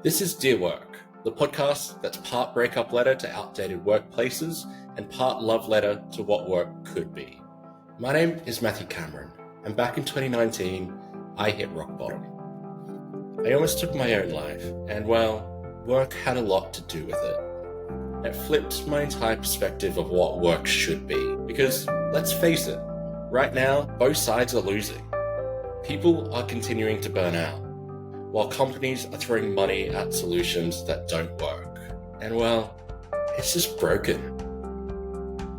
This is Dear Work, the podcast that's part breakup letter to outdated workplaces and part love letter to what work could be. My name is Matthew Cameron, and back in 2019, I hit rock bottom. I almost took my own life, and well, work had a lot to do with it. It flipped my entire perspective of what work should be, because let's face it, right now, both sides are losing. People are continuing to burn out, while companies are throwing money at solutions that don't work. And well, it's just broken.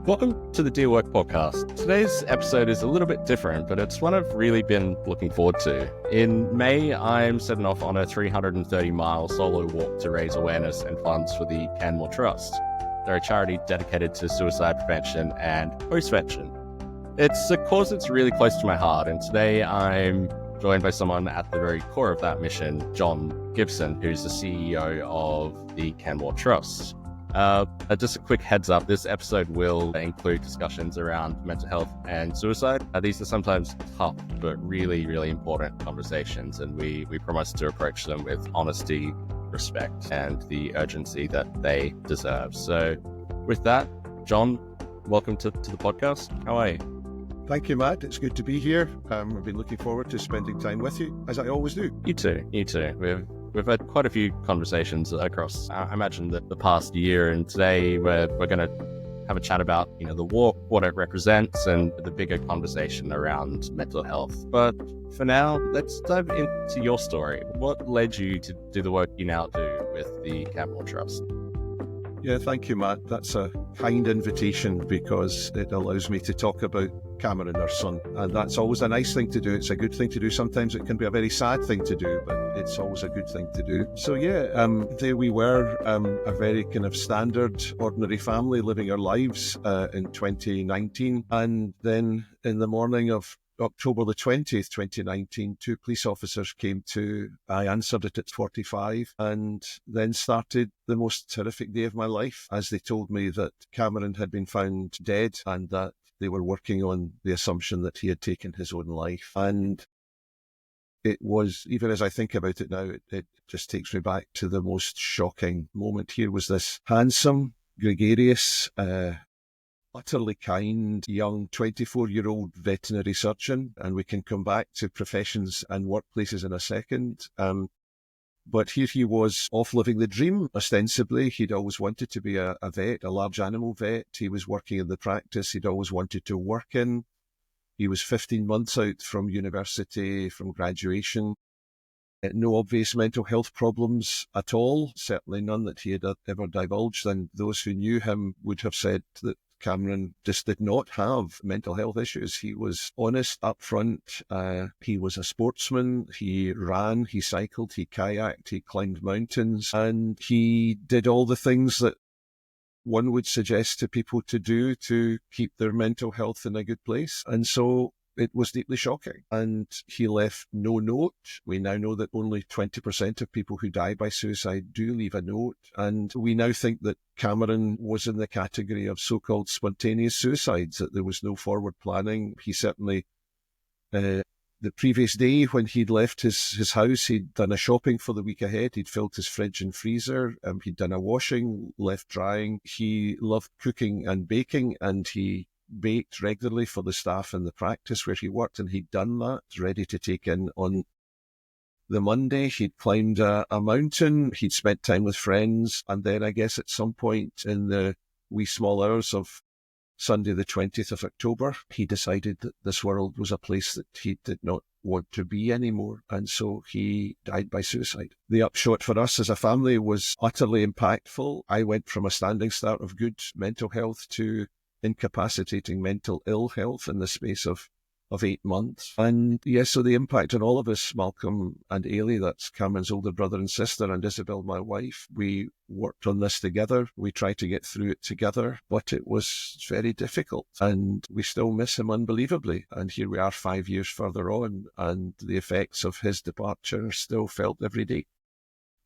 Welcome to the Dear Work podcast. Today's episode is a little bit different, but it's one I've really been looking forward to. In May, I'm setting off on a 330-mile solo walk to raise awareness and funds for the Canmore Trust. They're a charity dedicated to suicide prevention and postvention. It's a cause that's really close to my heart, and today I'm joined by someone at the very core of that mission, John Gibson, who's the CEO of the Canmore Trust. Just a quick heads up, this episode will include discussions around mental health and suicide. These are sometimes tough, but really, really important conversations, and we promise to approach them with honesty, respect, and the urgency that they deserve. So with that, John, welcome to the podcast. How are you? Thank you, Matt. It's good to be here. I've been looking forward to spending time with you, as I always do. You too. We've had quite a few conversations across, I imagine, the past year, and today we're going to have a chat about, the walk, what it represents, and the bigger conversation around mental health. But for now, let's dive into your story. What led you to do the work you now do with the Canmore Trust? Yeah, thank you, Matt. That's a kind invitation because it allows me to talk about Cameron, our son, and that's always a nice thing to do. It's a good thing to do. Sometimes it can be a very sad thing to do, but it's always a good thing to do. So there we were, a very kind of standard, ordinary family living our lives in 2019, and then in the morning of October the 20th, 2019, two police officers came to. I answered it at 45 and then started the most horrific day of my life as they told me that Cameron had been found dead and that they were working on the assumption that he had taken his own life. And it was, even as I think about it now, it just takes me back to the most shocking moment. Here was this handsome, gregarious, utterly kind, young 24-year-old veterinary surgeon, and we can come back to professions and workplaces in a second. But here he was off living the dream, ostensibly. He'd always wanted to be a vet, a large animal vet. He was working in the practice he'd always wanted to work in. He was 15 months out from university, from graduation. No obvious mental health problems at all, certainly none that he had ever divulged. And those who knew him would have said that Cameron just did not have mental health issues. He was honest, upfront. He was a sportsman. He ran, he cycled, he kayaked, he climbed mountains, and he did all the things that one would suggest to people to do to keep their mental health in a good place. And so it was deeply shocking. And he left no note. We now know that only 20% of people who die by suicide do leave a note. And we now think that Cameron was in the category of so-called spontaneous suicides, that there was no forward planning. He certainly, the previous day when he'd left his house, he'd done a shopping for the week ahead. He'd filled his fridge and freezer. He'd done a washing, left drying. He loved cooking and baking, and he baked regularly for the staff in the practice where he worked, and he'd done that, ready to take in on the Monday. He'd climbed a mountain, he'd spent time with friends, and then I guess at some point in the wee small hours of Sunday the 20th of October, he decided that this world was a place that he did not want to be anymore, and so he died by suicide. The upshot for us as a family was utterly impactful. I went from a standing start of good mental health to incapacitating mental ill health in the space of 8 months. And yes, so the impact on all of us, Malcolm and Ailey, that's Cameron's older brother and sister, and Isabel, my wife, we worked on this together. We tried to get through it together, but it was very difficult, and we still miss him unbelievably. And here we are 5 years further on, and the effects of his departure are still felt every day.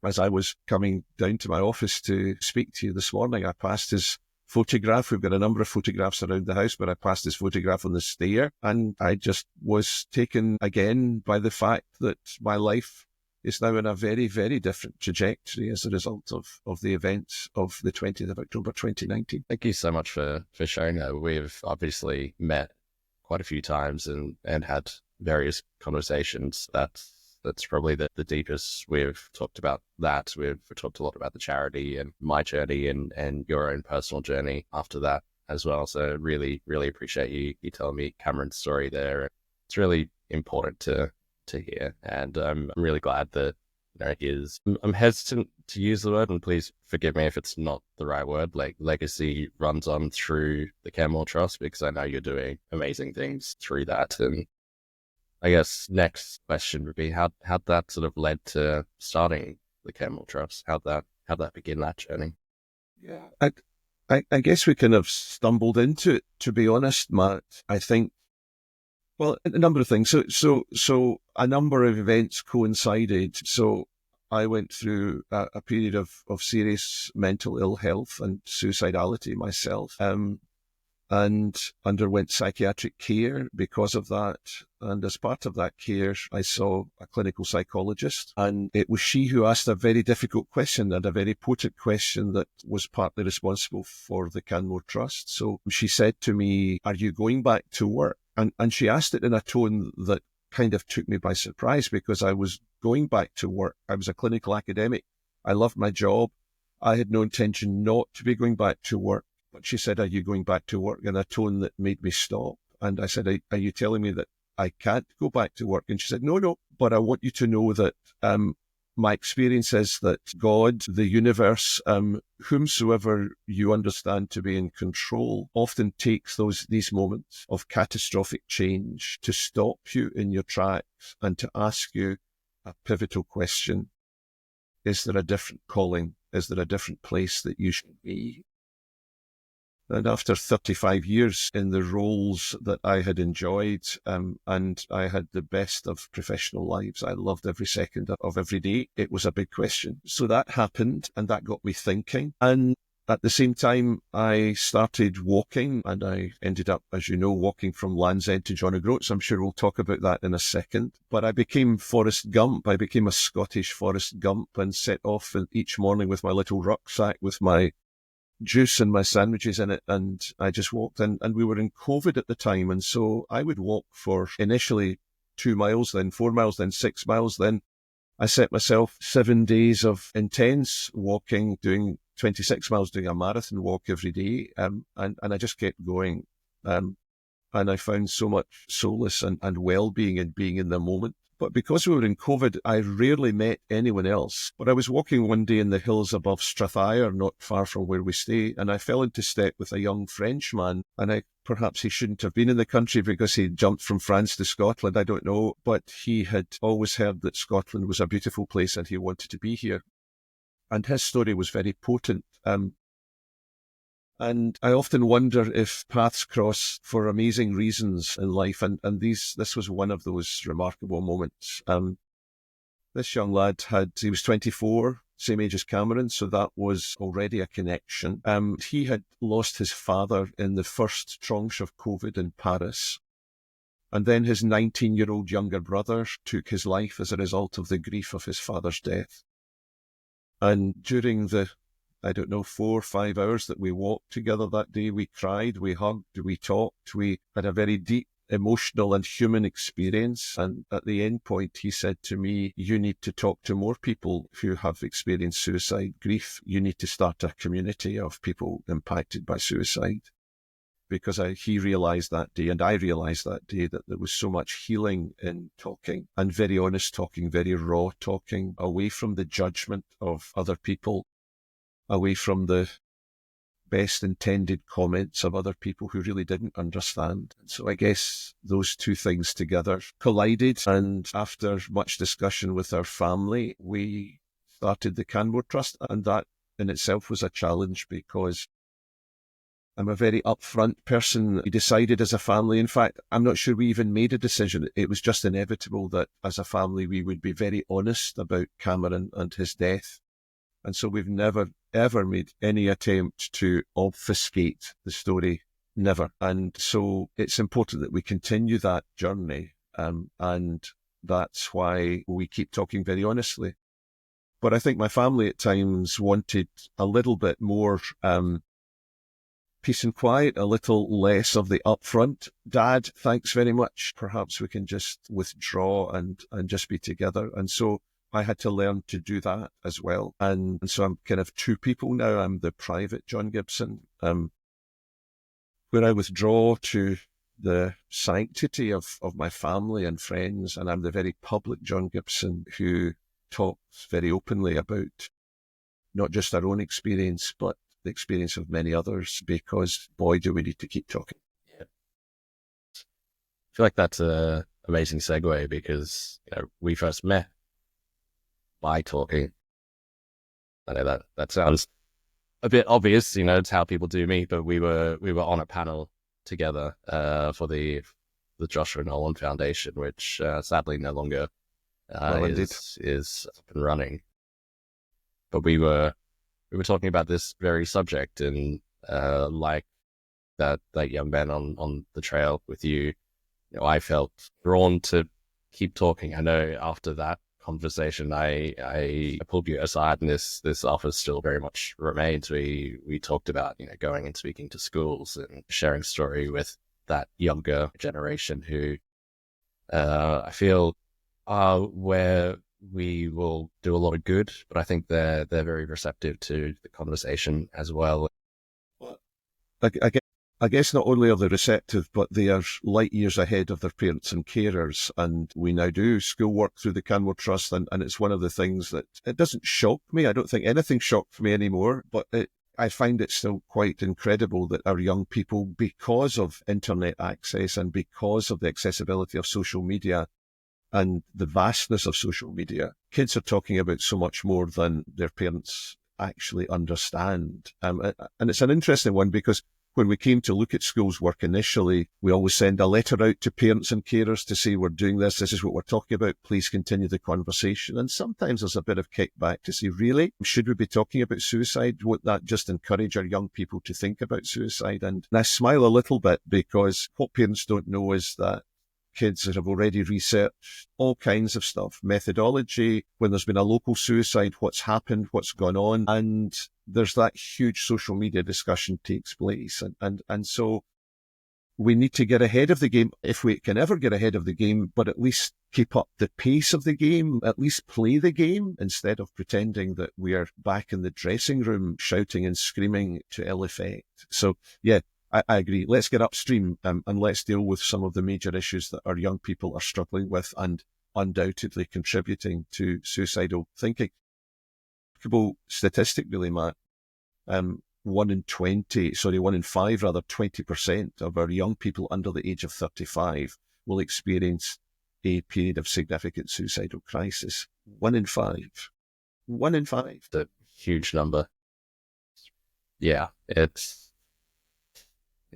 As I was coming down to my office to speak to you this morning, I passed his photograph. We've got a number of photographs around the house, but I passed his photograph on the stair, and I just was taken again by the fact that my life is now in a very, very different trajectory as a result of the events of the 20th of October 2019. Thank you so much for sharing that. We've obviously met quite a few times and had various conversations. That's probably the deepest we've talked about that. We've talked a lot about the charity and my journey and your own personal journey after that as well. So really, really appreciate you telling me Cameron's story there. It's really important to hear. And I'm really glad that I'm hesitant to use the word, and please forgive me if it's not the right word, like legacy runs on through the Canmore Trust, because I know you're doing amazing things through that. And I guess next question would be how that sort of led to starting the Canmore Trust. How'd that begin that journey? Yeah, I guess we kind of stumbled into it, to be honest, Matt. I think, well, a number of things. So a number of events coincided. So I went through a period of serious mental ill health and suicidality myself. And underwent psychiatric care because of that. And as part of that care, I saw a clinical psychologist, and it was she who asked a very difficult question and a very potent question that was partly responsible for the Canmore Trust. So she said to me, "Are you going back to work?" And she asked it in a tone that kind of took me by surprise, because I was going back to work. I was a clinical academic. I loved my job. I had no intention not to be going back to work. But she said, "Are you going back to work?" in a tone that made me stop. And I said, Are you telling me that I can't go back to work? And she said, No, but I want you to know that my experience is that God, the universe, whomsoever you understand to be in control, often takes these moments of catastrophic change to stop you in your tracks and to ask you a pivotal question. Is there a different calling? Is there a different place that you should be? And after 35 years in the roles that I had enjoyed, and I had the best of professional lives, I loved every second of every day, it was a big question. So that happened, and that got me thinking. And at the same time, I started walking, and I ended up, as you know, walking from Land's End to John O'Groats. I'm sure we'll talk about that in a second. But I became Forrest Gump. I became a Scottish Forrest Gump and set off each morning with my little rucksack with my juice and my sandwiches in it, and I just walked in. And we were in COVID at the time, and so I would walk for initially 2 miles, then 4 miles, then 6 miles. Then I set myself 7 days of intense walking, doing 26 miles, doing a marathon walk every day, and I just kept going. And I found so much solace and well-being in being in the moment. But because we were in COVID, I rarely met anyone else. But I was walking one day in the hills above Strathire, not far from where we stay, and I fell into step with a young Frenchman. And perhaps he shouldn't have been in the country because he jumped from France to Scotland, I don't know. But he had always heard that Scotland was a beautiful place and he wanted to be here. And his story was very potent. And I often wonder if paths cross for amazing reasons in life, and this was one of those remarkable moments. This young lad he was 24, same age as Cameron, so that was already a connection. He had lost his father in the first tranche of COVID in Paris, and then his 19-year-old younger brother took his life as a result of the grief of his father's death. And during the 4 or 5 hours that we walked together that day, we cried, we hugged, we talked, we had a very deep emotional and human experience. And at the end point, he said to me, "You need to talk to more people who have experienced suicide grief. You need to start a community of people impacted by suicide." Because he realised that day, and I realised that day, that there was so much healing in talking, and very honest talking, very raw talking, away from the judgment of other people, away from the best intended comments of other people who really didn't understand. So I guess those two things together collided, and after much discussion with our family, we started the Canmore Trust, and that in itself was a challenge because I'm a very upfront person. We decided as a family, in fact, I'm not sure we even made a decision. It was just inevitable that as a family we would be very honest about Cameron and his death. And so we've never, ever made any attempt to obfuscate the story. Never. And so it's important that we continue that journey. And that's why we keep talking very honestly. But I think my family at times wanted a little bit more peace and quiet, a little less of the upfront. Dad, thanks very much. Perhaps we can just withdraw and just be together. And so I had to learn to do that as well. And so I'm kind of two people now. I'm the private John Gibson, where I withdraw to the sanctity of my family and friends. And I'm the very public John Gibson who talks very openly about not just our own experience, but the experience of many others, because boy, do we need to keep talking. Yeah. I feel like that's an amazing segue because we first met by talking. I know that sounds a bit obvious, it's how people do meet, but we were on a panel together for the Joshua Nolan Foundation, which sadly no longer is up and running. But we were talking about this very subject, and like that young man on the trail with you, I felt drawn to keep talking. I know after that conversation, I pulled you aside, and this offer still very much remains. We talked about going and speaking to schools and sharing story with that younger generation who I feel are where we will do a lot of good, but I think they're very receptive to the conversation as well. I guess not only are they receptive, but they are light years ahead of their parents and carers. And we now do schoolwork through the Canmore Trust, and it's one of the things that it doesn't shock me. I don't think anything shocks me anymore, but I find it still quite incredible that our young people, because of internet access and because of the accessibility of social media and the vastness of social media, kids are talking about so much more than their parents actually understand. And it's an interesting one because when we came to look at schools work initially, we always send a letter out to parents and carers to say, we're doing this is what we're talking about, please continue the conversation. And sometimes there's a bit of kickback to say, really? Should we be talking about suicide? Won't that just encourage our young people to think about suicide? And I smile a little bit because what parents don't know is that kids that have already researched all kinds of stuff, methodology, when there's been a local suicide, what's happened, what's gone on, and there's that huge social media discussion takes place. And so we need to get ahead of the game, if we can ever get ahead of the game, but at least keep up the pace of the game, at least play the game, instead of pretending that we are back in the dressing room shouting and screaming to ill effect. So, yeah, I agree. Let's get upstream and let's deal with some of the major issues that our young people are struggling with and undoubtedly contributing to suicidal thinking. Statistic really, Matt. 1 in 5, 20% of our young people under the age of 35 will experience a period of significant suicidal crisis. 1 in 5. 1 in 5. It's a huge number. Yeah, it's...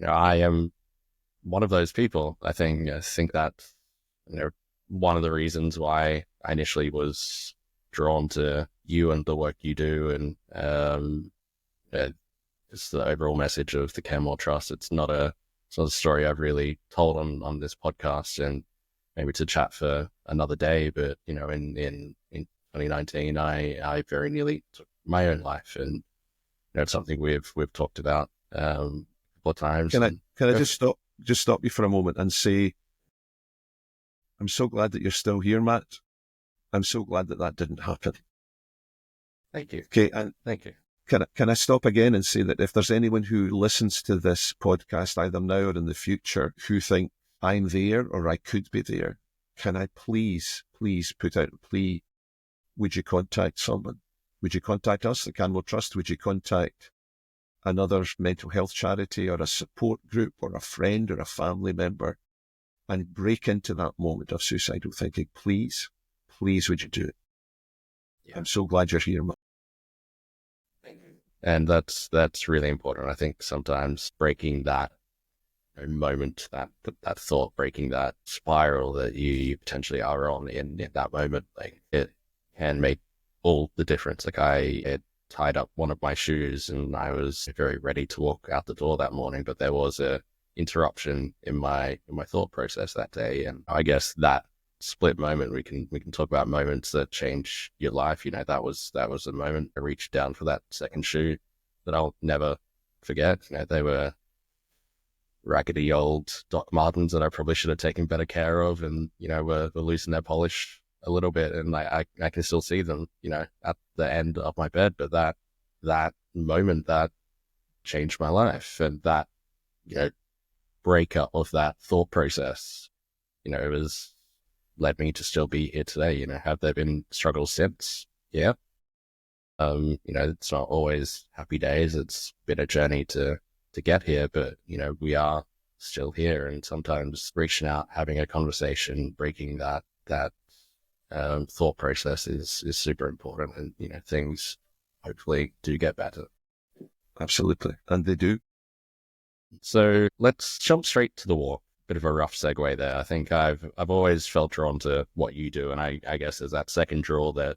I am one of those people. I think that one of the reasons why I initially was drawn to you and the work you do, and just the overall message of the Canmore Trust. It's not a story I've really told on this podcast, and maybe to chat for another day. But in 2019, I very nearly took my own life, and it's something we've talked about times. Can I just stop you for a moment and say, I'm so glad that you're still here, Matt. I'm so glad that didn't happen. Thank you. Okay, and thank you. Can I stop again and say that if there's anyone who listens to this podcast either now or in the future who think I'm there or I could be there, can I please put out a plea? Would you contact someone? Would you contact us, the Canmore Trust? Would you contact another mental health charity or a support group or a friend or a family member and break into that moment of suicidal thinking? Please would you do it? Yeah. I'm so glad you're here, Matt. And that's really important. I think sometimes breaking that moment, that thought, breaking that spiral that you potentially are on in that moment, like it can make all the difference. Like I had tied up one of my shoes and I was very ready to walk out the door that morning, but there was a interruption in my thought process that day. And I guess that split moment. We can talk about moments that change your life. That was the moment I reached down for that second shoe that I'll never forget. They were raggedy old Doc Martens that I probably should have taken better care of, and were losing their polish a little bit, and I can still see them at the end of my bed. But that moment that changed my life, and that breakup of that thought process, it was led me to still be here today. Have there been struggles since? Yeah. It's not always happy days. It's been a journey to get here, but we are still here, and sometimes reaching out, having a conversation, breaking that thought process is super important, and things hopefully do get better. Absolutely, and they do. So let's jump straight to the walk. Bit of a rough segue there. I think I've always felt drawn to what you do, and I guess there's that second draw that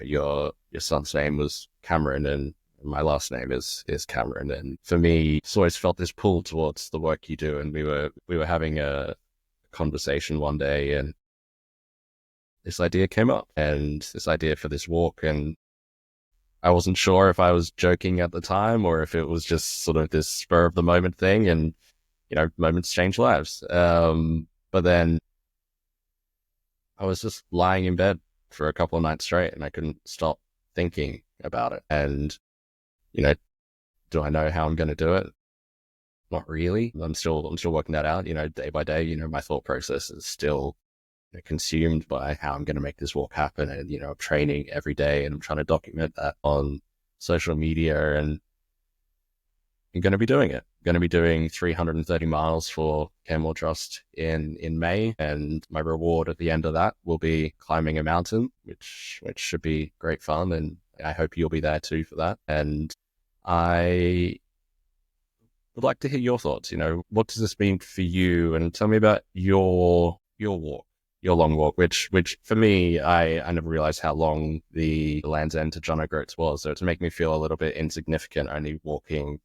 your son's name was Cameron, and my last name is Cameron, and for me, it's always felt this pull towards the work you do. And we were having a conversation one day, and this idea came up, and this idea for this walk, and I wasn't sure if I was joking at the time or if it was just sort of this spur of the moment thing, and moments change lives. But then I was just lying in bed for a couple of nights straight, and I couldn't stop thinking about it. And do I know how I'm going to do it? Not really. I'm still working that out. Day by day. My thought process is still consumed by how I'm going to make this walk happen, and I'm training every day, and I'm trying to document that on social media, and I'm going to be doing it. I'm going to be doing 330 miles for Canmore Trust in May, and my reward at the end of that will be climbing a mountain, which should be great fun, and I hope you'll be there too for that. And I would like to hear your thoughts. What does this mean for you? And tell me about your walk, your long walk, which for me, I never realized how long the Land's End to John O'Groats was. So to make me feel a little bit insignificant, only walking,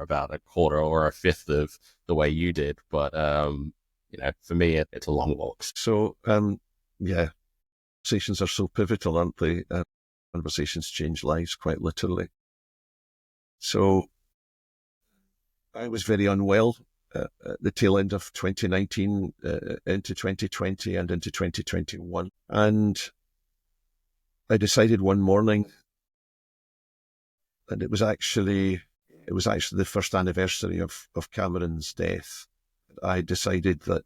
about a quarter or a fifth of the way you did. But, for me, it's a long walk. So, yeah, conversations are so pivotal, aren't they? Conversations change lives, quite literally. So I was very unwell at the tail end of 2019, into 2020 and into 2021. And I decided one morning, and it was actually the first anniversary of Cameron's death. I decided that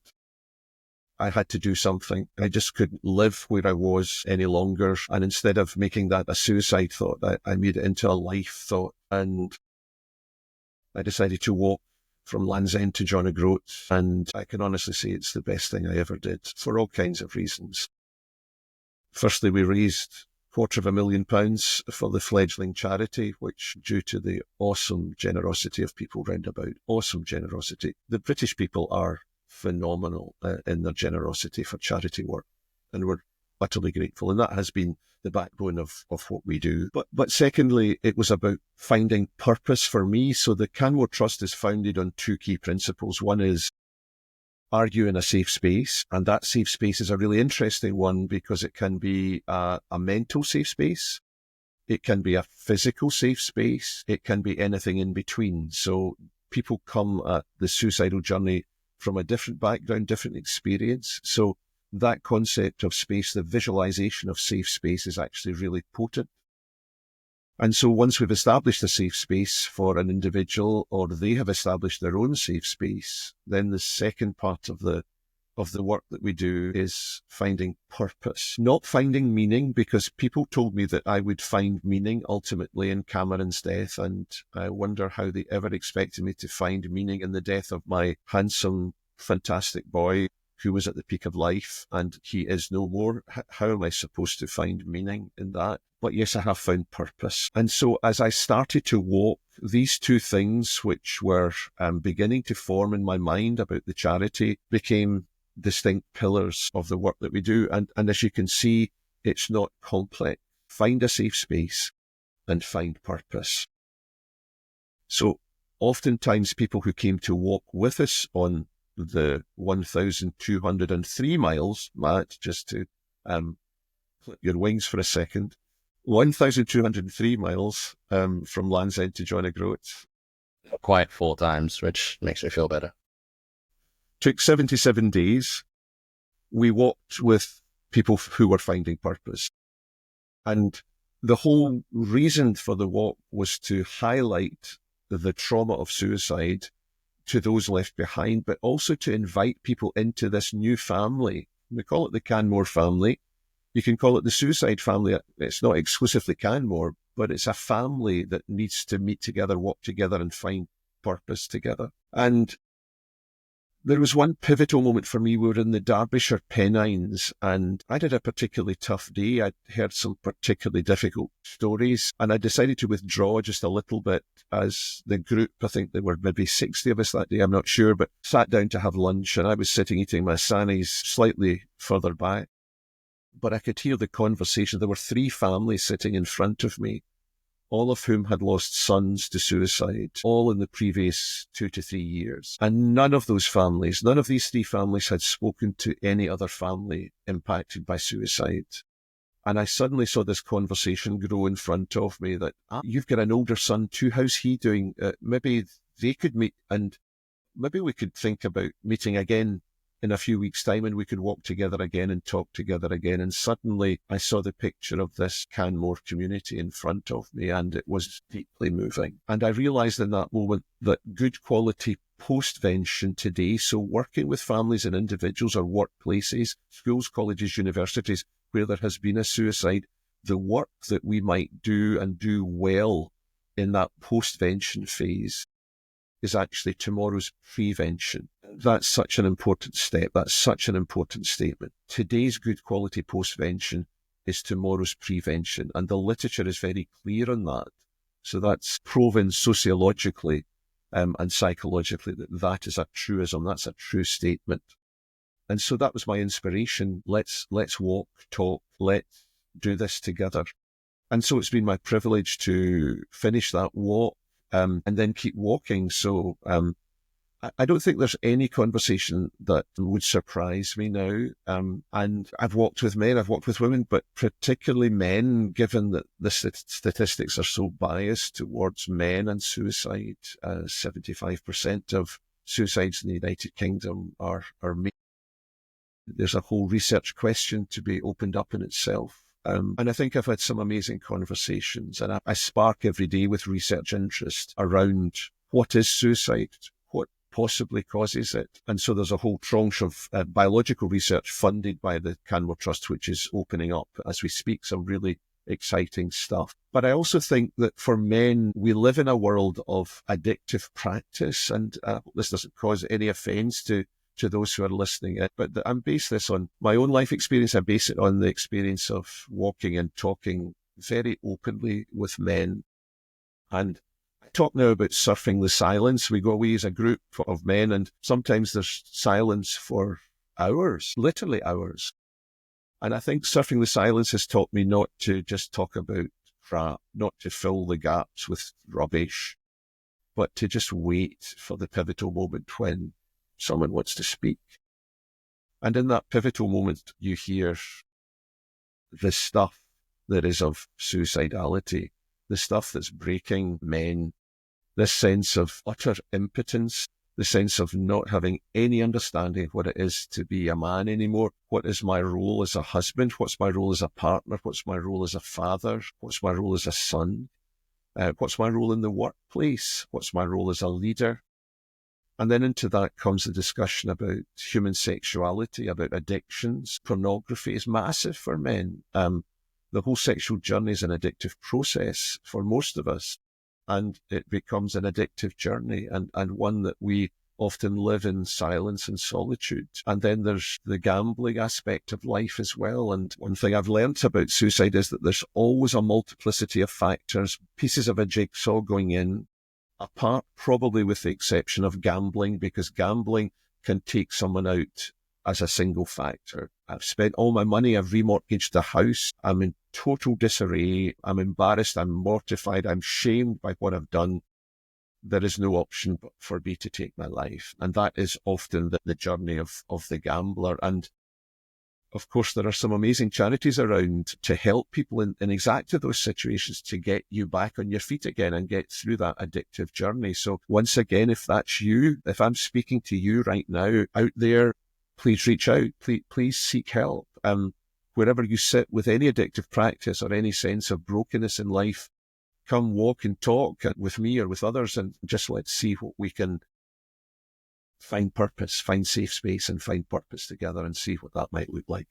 I had to do something. I just couldn't live where I was any longer. And instead of making that a suicide thought, I made it into a life thought. And I decided to walk from Land's End to John O'Groats. And I can honestly say it's the best thing I ever did, for all kinds of reasons. Firstly, we raised £250,000 for the fledgling charity, which, due to the awesome generosity of people round about, awesome generosity. The British people are phenomenal in their generosity for charity work, and we're utterly grateful. And that has been the backbone of what we do. But secondly, it was about finding purpose for me. So the Canmore Trust is founded on two key principles. One is, are you in a safe space? And that safe space is a really interesting one, because it can be a mental safe space. It can be a physical safe space. It can be anything in between. So people come at the suicidal journey from a different background, different experience. So that concept of space, the visualization of safe space, is actually really potent. And so once we've established a safe space for an individual, or they have established their own safe space, then the second part of the work that we do is finding purpose, not finding meaning, because people told me that I would find meaning ultimately in Cameron's death. And I wonder how they ever expected me to find meaning in the death of my handsome, fantastic boy who was at the peak of life, and he is no more. How am I supposed to find meaning in that? But yes, I have found purpose. And so as I started to walk, these two things, which were beginning to form in my mind about the charity, became distinct pillars of the work that we do. And as you can see, it's not complex. Find a safe space and find purpose. So oftentimes people who came to walk with us on the 1,203 miles, Matt, just to clip your wings for a second. 1,203 miles from Land's End to John O'Groats. Quite 4 times, which makes me feel better. Took 77 days. We walked with people who were finding purpose. And the whole reason for the walk was to highlight the trauma of suicide to those left behind, but also to invite people into this new family. We call it the Canmore family. You can call it the suicide family. It's not exclusively Canmore, but it's a family that needs to meet together, walk together, and find purpose together. And there was one pivotal moment for me. We were in the Derbyshire Pennines, and I had a particularly tough day. I'd heard some particularly difficult stories, and I decided to withdraw just a little bit as the group, I think there were maybe 60 of us that day, I'm not sure, but sat down to have lunch, and I was sitting eating my sannies slightly further back. But I could hear the conversation. There were 3 families sitting in front of me, all of whom had lost sons to suicide, all in the previous 2 to 3 years. And none of these 3 families had spoken to any other family impacted by suicide. And I suddenly saw this conversation grow in front of me that, you've got an older son too, how's he doing? Maybe they could meet, and maybe we could think about meeting again in a few weeks' time, and we could walk together again and talk together again. And suddenly I saw the picture of this Canmore community in front of me, and it was deeply moving. And I realised in that moment that good quality postvention today, so working with families and individuals or workplaces, schools, colleges, universities, where there has been a suicide, the work that we might do and do well in that postvention phase is actually tomorrow's prevention. That's such an important step. That's such an important statement. Today's good quality postvention is tomorrow's prevention. And the literature is very clear on that. So that's proven sociologically and psychologically that is a truism. That's a true statement. And so that was my inspiration. Let's walk, talk, let's do this together. And so it's been my privilege to finish that walk and then keep walking. So I don't think there's any conversation that would surprise me now. And I've walked with men, I've walked with women, but particularly men, given that the statistics are so biased towards men and suicide. 75% of suicides in the United Kingdom are men. There's a whole research question to be opened up in itself. And I think I've had some amazing conversations, and I spark every day with research interest around what is suicide, what possibly causes it. And so there's a whole tranche of biological research funded by the Canmore Trust, which is opening up as we speak, some really exciting stuff. But I also think that for men, we live in a world of addictive practice, and this doesn't cause any offence to those who are listening. But I base this on my own life experience. I base it on the experience of walking and talking very openly with men. And I talk now about surfing the silence. We go away as a group of men, and sometimes there's silence for hours, literally hours. And I think surfing the silence has taught me not to just talk about crap, not to fill the gaps with rubbish, but to just wait for the pivotal moment when someone wants to speak. And in that pivotal moment, you hear the stuff that is of suicidality, the stuff that's breaking men, this sense of utter impotence, the sense of not having any understanding of what it is to be a man anymore. What is my role as a husband? What's my role as a partner? What's my role as a father? What's my role as a son? What's my role in the workplace? What's my role as a leader? And then into that comes the discussion about human sexuality, about addictions. Pornography is massive for men. The whole sexual journey is an addictive process for most of us, and it becomes an addictive journey and one that we often live in silence and solitude. And then there's the gambling aspect of life as well. And one thing I've learnt about suicide is that there's always a multiplicity of factors, pieces of a jigsaw going in, apart probably with the exception of gambling, because gambling can take someone out as a single factor. I've spent all my money, I've remortgaged the house, I'm in total disarray, I'm embarrassed, I'm mortified, I'm shamed by what I've done. there is no option but for me to take my life. And that is often the journey of the gambler. And of course, there are some amazing charities around to help people in exactly those situations to get you back on your feet again and get through that addictive journey. So once again, if that's you, if I'm speaking to you right now out there, please reach out. Please seek help. Wherever you sit with any addictive practice or any sense of brokenness in life, come walk and talk with me or with others, and just let's see what we can find purpose, find safe space and find purpose together and see what that might look like.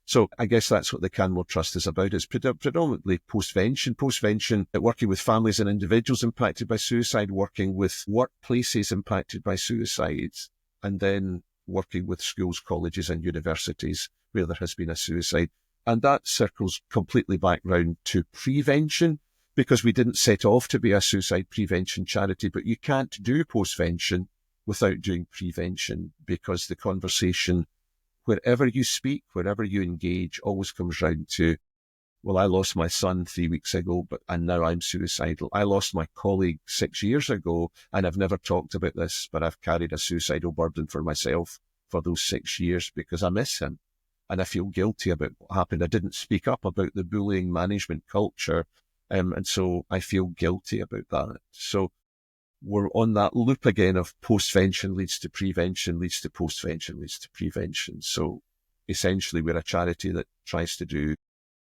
So I guess that's what the Canmore Trust is about. It's predominantly postvention, working with families and individuals impacted by suicide, working with workplaces impacted by suicides, and then working with schools, colleges and universities where there has been a suicide. And that circles completely back round to prevention, because we didn't set off to be a suicide prevention charity, but you can't do postvention without doing prevention, because the conversation, wherever you speak, wherever you engage, always comes round to, well, I lost my son 3 weeks ago, and now I'm suicidal. I lost my colleague 6 years ago, and I've never talked about this, but I've carried a suicidal burden for myself for those 6 years because I miss him. And I feel guilty about what happened. I didn't speak up about the bullying management culture. And so I feel guilty about that. So we're on that loop again of postvention leads to prevention, leads to postvention, leads to prevention. So essentially we're a charity that tries to do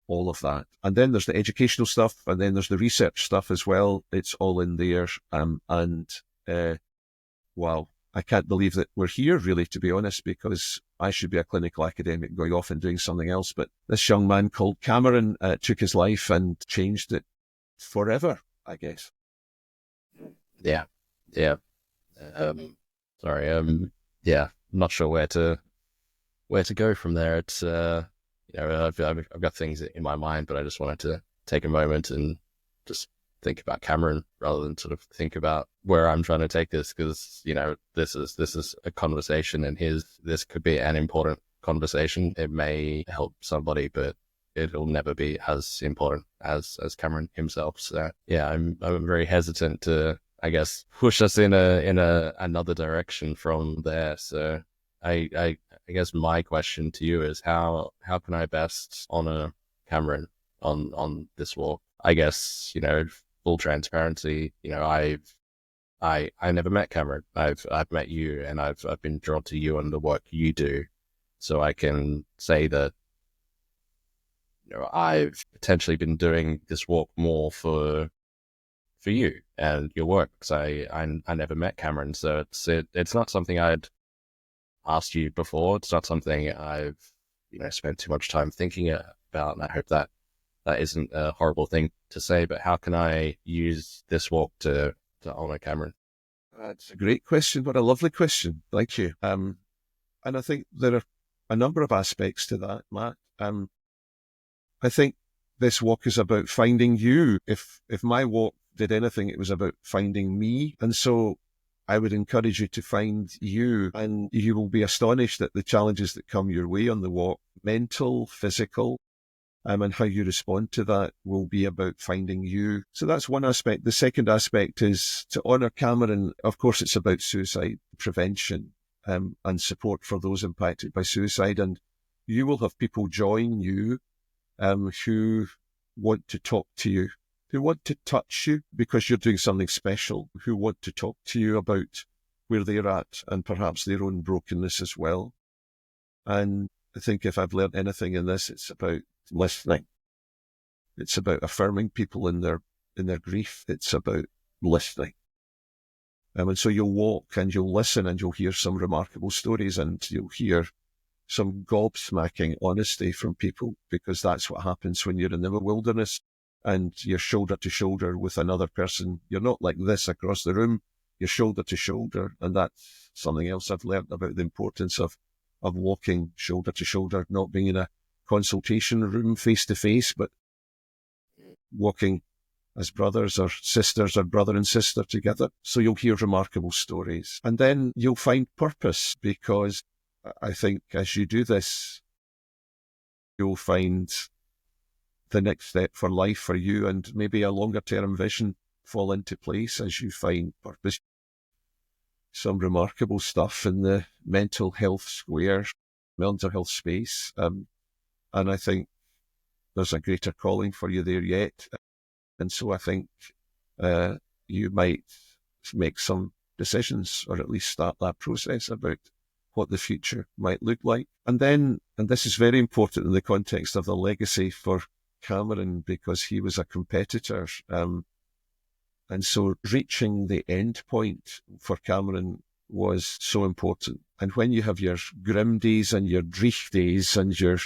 all of that. And then there's the educational stuff, and then there's the research stuff as well. It's all in there. Wow, I can't believe that we're here, really, to be honest, because I should be a clinical academic going off and doing something else. But this young man called Cameron took his life and changed it forever, I guess. Yeah. Sorry. I'm not sure where to go from there. It's I've got things in my mind, but I just wanted to take a moment and just think about Cameron rather than sort of think about where I'm trying to take this, because this is a conversation, and this could be an important conversation. It may help somebody, but it'll never be as important as Cameron himself. So yeah, I'm very hesitant to, I guess, push us in another direction from there. So I guess my question to you is how can I best honor Cameron on this walk? I guess, full transparency, I never met Cameron. I've met you, and I've been drawn to you and the work you do. So I can say that I've potentially been doing this walk more for you and your work, because I never met Cameron. So it's not something I'd asked you before. It's not something I've spent too much time thinking about, and I hope that isn't a horrible thing to say. But how can I use this walk to honor Cameron? That's a great question. What a lovely question. Thank you. And I think there are a number of aspects to that, Matt. I think this walk is about finding you. If my walk did anything, it was about finding me. And so I would encourage you to find you, and you will be astonished at the challenges that come your way on the walk, mental, physical, and how you respond to that will be about finding you. So that's one aspect. The second aspect is to honour Cameron. Of course, it's about suicide prevention and support for those impacted by suicide. And you will have people join you who want to talk to you, who want to touch you because you're doing something special, who want to talk to you about where they're at and perhaps their own brokenness as well. And I think if I've learned anything in this, it's about listening. It's about affirming people in their grief. It's about listening. And so you'll walk and you'll listen and you'll hear some remarkable stories, and you'll hear some gobsmacking honesty from people, because that's what happens when you're in the wilderness and you're shoulder to shoulder with another person. You're not like this across the room, you're shoulder to shoulder. And that's something else I've learned about the importance of walking shoulder to shoulder, not being in a consultation room face to face, but walking as brothers or sisters or brother and sister together. So you'll hear remarkable stories, and then you'll find purpose, because I think as you do this, you'll find the next step for life for you, and maybe a longer term vision fall into place as you find purpose. Some remarkable stuff in the mental health square, mental health space. And I think there's a greater calling for you there yet. And so I think you might make some decisions, or at least start that process about what the future might look like. And then, and this is very important in the context of the legacy for Cameron, because he was a competitor. And so reaching the end point for Cameron was so important. And when you have your grim days and your dreich days and your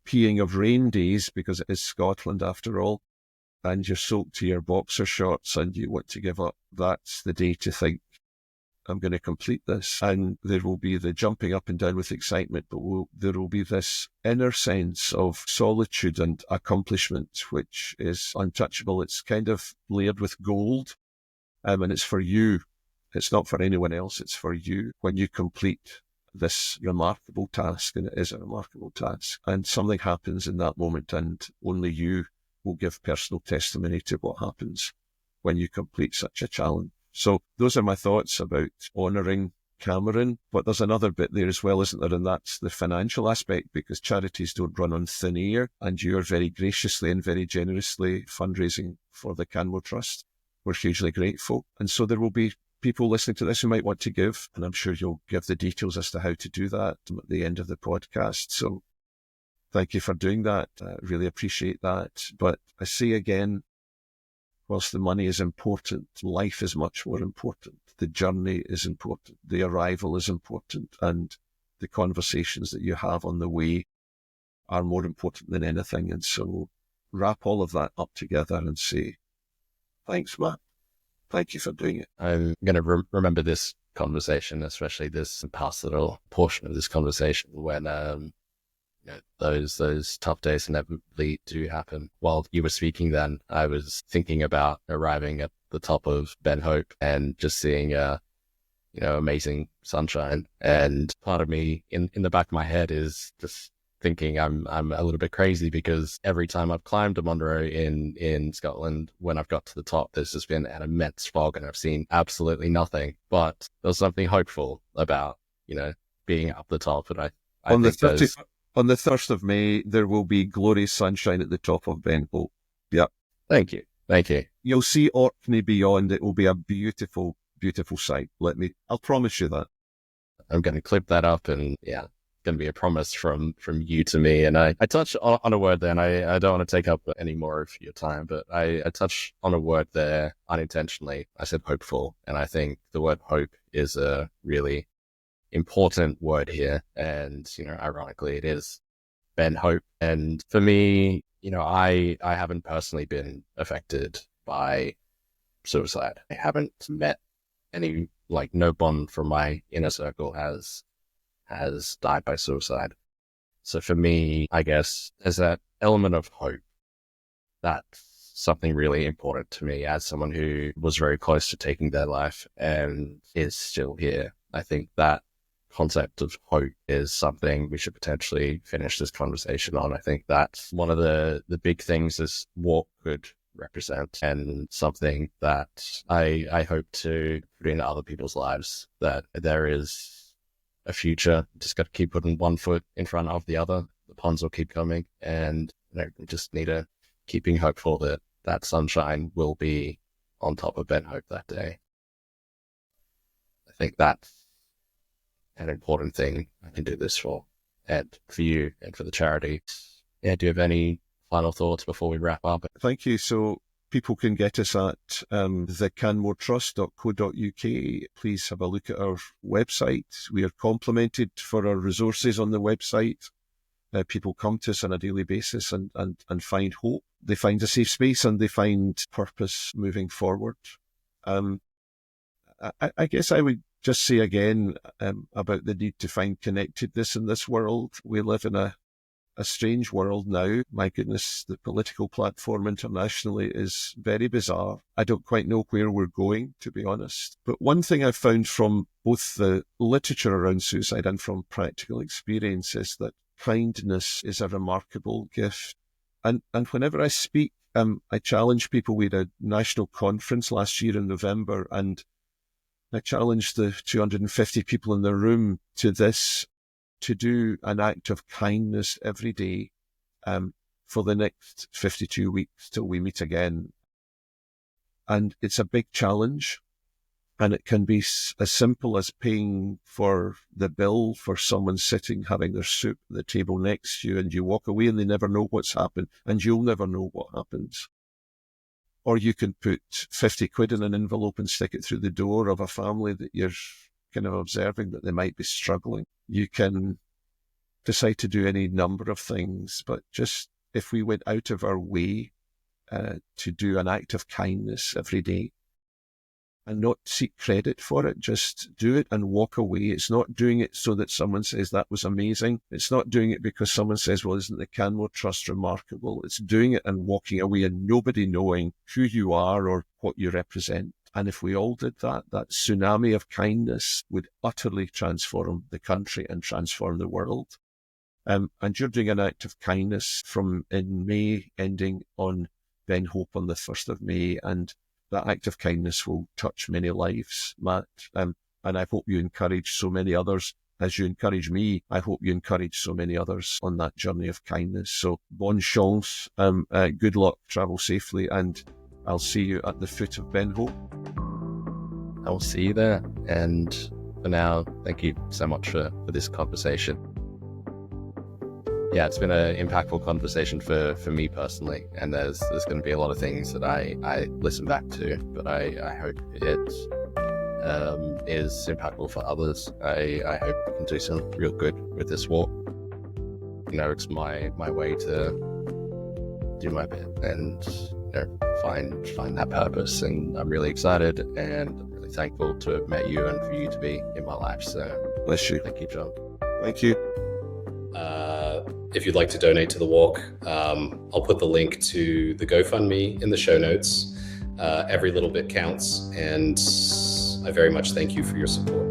peeing of rain days, because it is Scotland after all, and you're soaked to your boxer shorts and you want to give up, that's the day to think, I'm going to complete this. And there will be the jumping up and down with excitement, but there will be this inner sense of solitude and accomplishment, which is untouchable. It's kind of layered with gold, and it's for you. It's not for anyone else. It's for you when you complete this remarkable task, and it is a remarkable task. And something happens in that moment, and only you will give personal testimony to what happens when you complete such a challenge. So those are my thoughts about honouring Cameron. But there's another bit there as well, isn't there? And that's the financial aspect, because charities don't run on thin air, and you're very graciously and very generously fundraising for the Canmore Trust. We're hugely grateful. And so there will be people listening to this who might want to give, and I'm sure you'll give the details as to how to do that at the end of the podcast. So thank you for doing that. I really appreciate that. But I say again, whilst the money is important, life is much more important. The journey is important. The arrival is important. And the conversations that you have on the way are more important than anything. And so wrap all of that up together and say, thanks, Matt. Thank you for doing it. I'm going to remember this conversation, especially this past little portion of this conversation when those tough days inevitably do happen. While you were speaking then, I was thinking about arriving at the top of Ben Hope and just seeing amazing sunshine. And part of me in the back of my head is just thinking I'm a little bit crazy, because every time I've climbed a Munro in Scotland, when I've got to the top, there's just been an immense fog and I've seen absolutely nothing. But there's something hopeful about, being up the top. And I on think on the 1st of May, there will be glorious sunshine at the top of Ben Hope. Yep. Thank you. You'll see Orkney beyond. It will be a beautiful, beautiful sight. I'll promise you that. I'm going to clip that up, and going to be a promise from you to me. And I touched on a word there, and I don't want to take up any more of your time, but I touched on a word there unintentionally. I said hopeful, and I think the word hope is a really important word here. And, ironically, it is Ben Hope. And for me, I haven't personally been affected by suicide. I haven't met any, no one from my inner circle has died by suicide. So for me, I guess there's that element of hope. That's something really important to me as someone who was very close to taking their life and is still here. I think that concept of hope is something we should potentially finish this conversation on. I think that's one of the big things this walk could represent, and something that I hope to put into other people's lives, that there is a future. Just got to keep putting one foot in front of the other. The ponds will keep coming, and we just need to keep being hopeful that sunshine will be on top of Ben Hope that day. I think that's an important thing I can do this for, and for you and for the charity. Do you have any final thoughts before we wrap up? Thank you. So people can get us at thecanmoretrust.co.uk. Please have a look at our website. We are complimented for our resources on the website. People come to us on a daily basis and find hope. They find a safe space and they find purpose moving forward. I guess I would just say again about the need to find connectedness in this world. We live in a strange world now. My goodness, the political platform internationally is very bizarre. I don't quite know where we're going, to be honest. But one thing I've found from both the literature around suicide and from practical experience is that kindness is a remarkable gift. And whenever I speak, I challenge people. We had a national conference last year in November, and I challenged the 250 people in the room to do an act of kindness every day for the next 52 weeks till we meet again. And it's a big challenge, and it can be as simple as paying for the bill for someone sitting having their soup at the table next to you, and you walk away and they never know what's happened, and you'll never know what happens. Or you can put 50 quid in an envelope and stick it through the door of a family that you're kind of observing that they might be struggling. You can decide to do any number of things, but just if we went out of our way to do an act of kindness every day and not seek credit for it, just do it and walk away. It's not doing it so that someone says that was amazing. It's not doing it because someone says, well, isn't the Canmore Trust remarkable? It's doing it and walking away and nobody knowing who you are or what you represent. And if we all did that, that tsunami of kindness would utterly transform the country and transform the world. And you're doing an act of kindness from in May, ending on Ben Hope on the 1st of May, and that act of kindness will touch many lives, Matt. And I hope you encourage so many others. As you encourage me, I hope you encourage so many others on that journey of kindness. So, bonne chance, good luck, travel safely, and I'll see you at the foot of Ben Hope. I will see you there. And for now, thank you so much for this conversation. Yeah, it's been an impactful conversation for me personally, and there's going to be a lot of things that I listen back to, but I hope it is impactful for others. I hope we can do some real good with this walk. You know, it's my way to do my bit and find that purpose, and I'm really excited and really thankful to have met you and for you to be in my life. So bless you. Thank you, John. Thank you. If you'd like to donate to the walk, I'll put the link to the GoFundMe in the show notes. Every little bit counts, and I very much thank you for your support.